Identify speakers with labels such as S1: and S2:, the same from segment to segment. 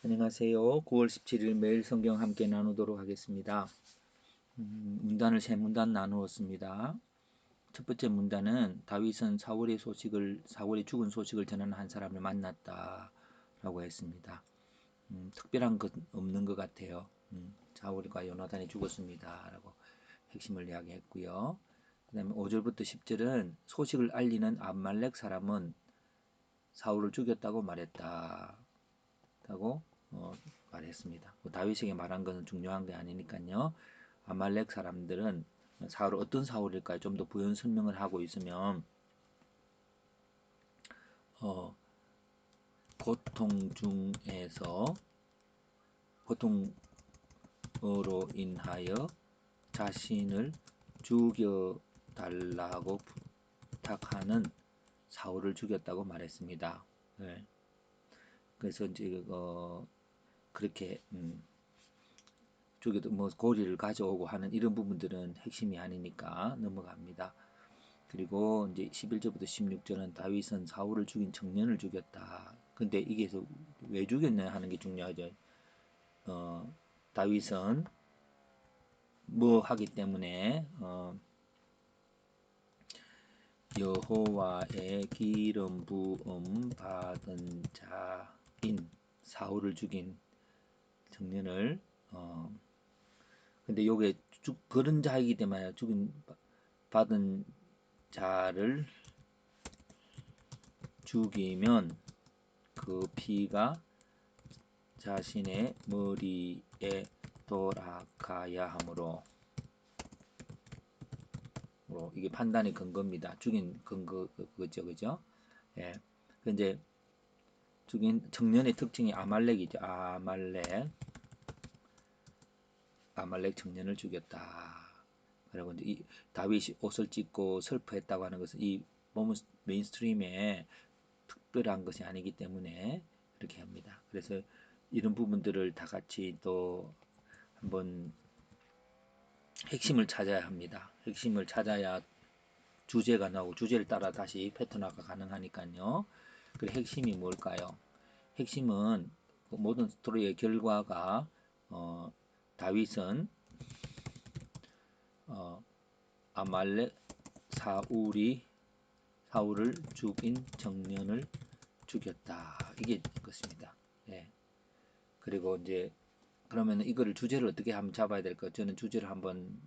S1: 안녕하세요. 9월 17일 매일 성경 함께 나누도록 하겠습니다. 문단을 세 문단 나누었습니다. 첫 번째 문단은 다윗은 사울이 죽은 소식을 전하는 한 사람을 만났다라고 했습니다. 특별한 것 없는 것 같아요. 사울과 요나단이 죽었습니다라고 핵심을 이야기했고요. 그다음에 5절부터 10절은 소식을 알리는 암말렉 사람은 사울을 죽였다고 말했다고 말했습니다. 다윗에게 말한 것은 중요한 게 아니니까요. 아말렉 사람들은 사울 어떤 사울일까요? 좀 더 부연 설명을 하고 있으면 고통 중에서 고통으로 인하여 자신을 죽여달라고 부탁하는 사울을 죽였다고 말했습니다. 네. 그래서 이제 그렇게 쪽에도 뭐 고리를 가져오고 하는 이런 부분들은 핵심이 아니니까 넘어갑니다. 그리고 이제 11절부터 16절은 다윗은 사울을 죽인 청년을 죽였다. 근데 이게 왜 죽였냐 하는 게 중요하죠. 다윗은 뭐 하기 때문에 여호와의 기름 부음 받은 자인 사울을 죽인 청년을 근데 요게 그런 자이기 때문에 죽인 받은 자를 죽이면 그 피가 자신의 머리에 돌아가야 하므로 이게 판단의 근거입니다. 죽인 근거 그죠 그죠? 예. 이제 죽인 청년의 특징이 아말렉이죠. 아말렉 청년을 죽였다. 그리고 이제 이 다윗이 옷을 찢고 슬퍼했다고 하는 것은 이 보면 메인스트림에 특별한 것이 아니기 때문에 그렇게 합니다. 그래서 이런 부분들을 다 같이 또 한번 핵심을 찾아야 합니다. 핵심을 찾아야 주제가 나오고 주제를 따라 다시 패턴화가 가능하니까요. 그 핵심이 뭘까요? 핵심은 모든 스토리의 결과가 다윗은 아말렉 사울을 죽인 청년을 죽였다. 이게 것입니다. 예. 그리고 이제 그러면 이거를 주제를 어떻게 한번 잡아야 될까? 저는 주제를 한번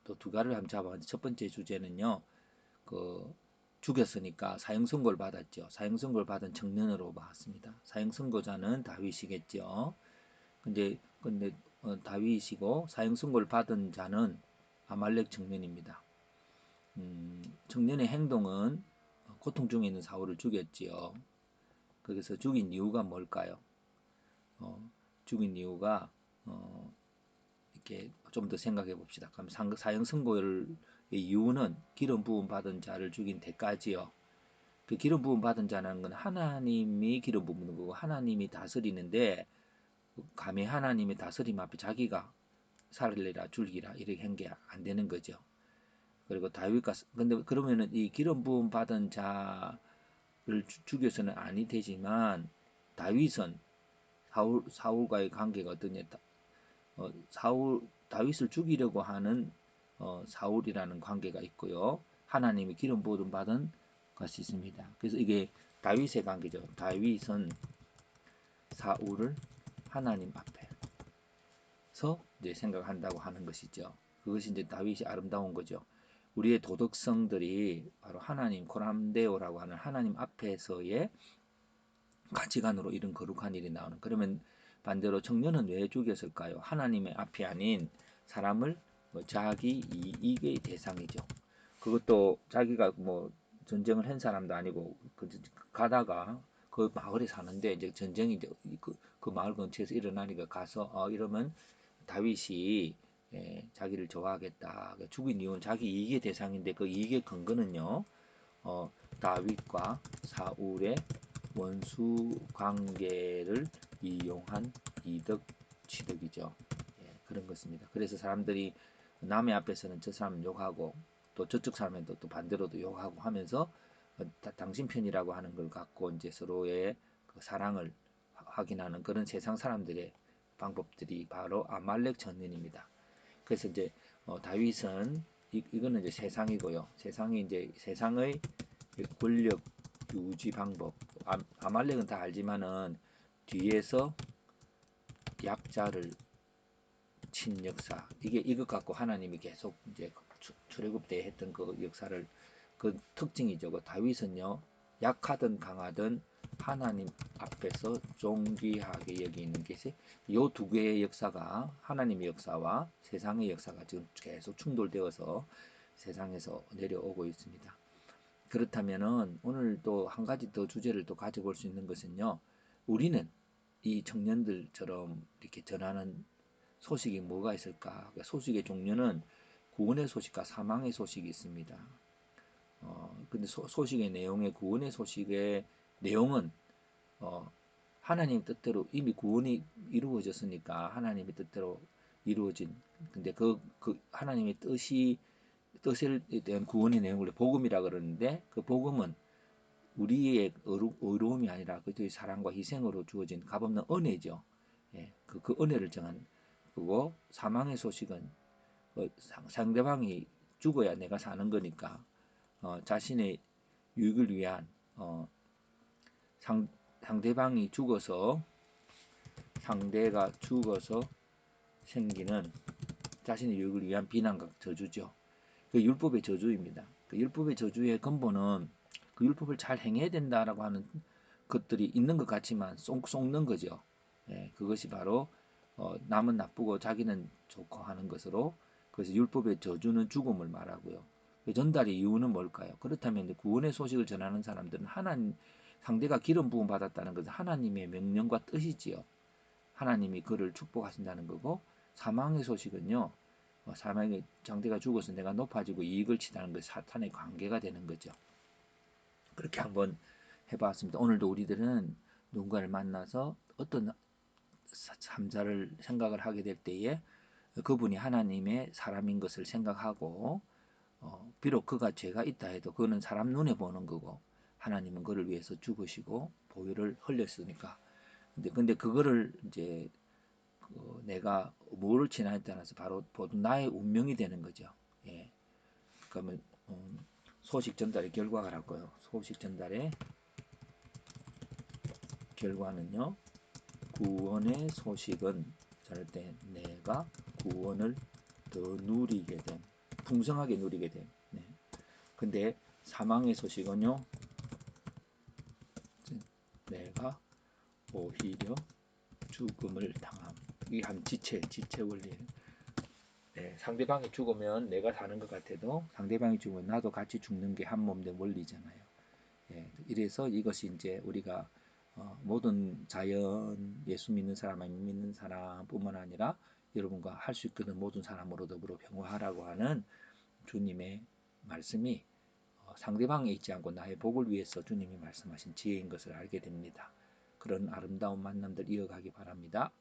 S1: 또 두 가지를 한번 잡아봤는데 첫 번째 주제는요. 그 죽였으니까 사형 선고를 받았죠. 사형 선고를 받은 청년으로 봤습니다. 사형 선고자는 다윗이겠죠. 근데 다윗이고 사형 선고를 받은 자는 아말렉 청년입니다. 청년의 행동은 고통 중에 있는 사울을 죽였지요. 그래서 죽인 이유가 뭘까요? 죽인 이유가 이렇게 좀 더 생각해 봅시다. 그럼 사형 선고의 이유는 기름 부음 받은 자를 죽인 대가지요. 그 기름 부음 받은 자라는 건 하나님이 기름 부는 거고 하나님이 다스리는데 감히 하나님의 다스림 앞에 자기가 살리라 죽이라 이렇게 한 게 안 되는 거죠. 그리고 다윗과 근데 그러면은 이 기름 부음 받은 자를 죽여서는 아니 되지만 다윗은 사울과의 관계가 어떠냐? 다윗을 죽이려고 하는 사울이라는 관계가 있고요. 하나님이 기름 부음 받은 것이 있습니다. 그래서 이게 다윗의 관계죠. 다윗은 사울을 하나님 앞에서 이제 생각한다고 하는 것이죠. 그것이 이제 다윗이 아름다운 거죠. 우리의 도덕성들이 바로 하나님 코람데오라고 하는 하나님 앞에서의 가치관으로 이런 거룩한 일이 나오는. 그러면 반대로 청년은 왜 죽였을까요? 하나님의 앞이 아닌 사람을 자기 이익의 대상이죠. 그것도 자기가 뭐 전쟁을 한 사람도 아니고 가다가 그 마을에 사는데 이제 전쟁이 이제 그 마을 근처에서 일어나니까 가서 이러면 다윗이 자기를 좋아하겠다. 죽인 이유는 자기 이익의 대상인데 그 이익의 근거는요. 다윗과 사울의 원수 관계를 이용한 이득 취득이죠. 예, 그런 것입니다. 그래서 사람들이 남의 앞에서는 저 사람 욕하고 또 저쪽 사람은 또 반대로도 욕하고 하면서 당신 편이라고 하는 걸 갖고 이제 서로의 그 사랑을 확인하는 그런 세상 사람들의 방법들이 바로 아말렉 전연입니다. 그래서 이제 다윗은 이거는 이제 세상이고요. 세상이 이제 세상의 권력 유지 방법. 아말렉은 다 알지만은 뒤에서 약자를 친 역사. 이것 갖고 하나님이 계속 이제 출애굽 때 했던 그 역사를 그 특징이죠. 그 다윗은요 약하든 강하든 하나님 앞에서 존귀하게 여기는 것이 요 두 개의 역사가 하나님의 역사와 세상의 역사가 지금 계속 충돌되어서 세상에서 내려오고 있습니다. 그렇다면은 오늘 또 한 가지 더 주제를 또 가져볼 수 있는 것은요. 우리는 이 청년들처럼 이렇게 전하는 소식이 뭐가 있을까? 소식의 종류는 구원의 소식과 사망의 소식이 있습니다. 근데 소식의 내용의 구원의 소식의 내용은 하나님 뜻대로 이미 구원이 이루어졌으니까 하나님의 뜻대로 이루어진 근데 그 하나님의 뜻에 대한 구원의 내용을 복음이라 그러는데 그 복음은 우리의 의로움이 아니라 그의 사랑과 희생으로 주어진 값없는 은혜죠. 예, 그 은혜를 정한 그거 사망의 소식은 상대방이 죽어야 내가 사는 거니까 자신의 유익을 위한 상대방이 죽어서 상대가 죽어서 생기는 자신의 유익을 위한 비난과 저주죠. 그 율법의 저주입니다. 그 율법의 저주의 근본은 그 율법을 잘 행해야 된다라고 하는 것들이 있는 것 같지만 쏙는 거죠. 예, 그것이 바로 남은 나쁘고 자기는 좋고 하는 것으로 그래서 율법의 저주는 죽음을 말하고요. 그 전달의 이유는 뭘까요? 그렇다면 구원의 소식을 전하는 사람들은 상대가 기름 부음 받았다는 것은 하나님의 명령과 뜻이지요. 하나님이 그를 축복하신다는 거고 사망의 소식은요. 사망의 상대가 죽어서 내가 높아지고 이익을 치다는 것이 사탄의 관계가 되는 거죠. 그렇게 한번 해봤습니다. 오늘도 우리들은 누군가를 만나서 어떤 삼자를 생각을 하게 될 때에 그분이 하나님의 사람인 것을 생각하고 비록 그가 죄가 있다 해도 그는 사람 눈에 보는 거고 하나님은 그를 위해서 죽으시고 보혈을 흘렸으니까 근데 그거를 이제 내가 뭐를 지나에 따라서 바로 나의 운명이 되는 거죠. 예. 그러면 소식 전달의 결과가 라고요. 소식 전달의 결과는요. 구원의 소식은 전할 때 내가 구원을 더 누리게 됨, 풍성하게 누리게 됨. 네. 근데 사망의 소식은요. 내가 오히려 죽음을 당함. 이 한 지체 원리. 네, 상대방이 죽으면 내가 사는 것 같아도 상대방이 죽으면 나도 같이 죽는 게 한 몸 된 원리잖아요. 예, 이래서 이것이 이제 우리가 모든 자연, 예수 믿는 사람, 안 믿는 사람뿐만 아니라 여러분과 할 수 있거든 모든 사람으로 더불어 평화하라고 하는 주님의 말씀이 상대방에 있지 않고 나의 복을 위해서 주님이 말씀하신 지혜인 것을 알게 됩니다. 그런 아름다운 만남들 이어가기 바랍니다.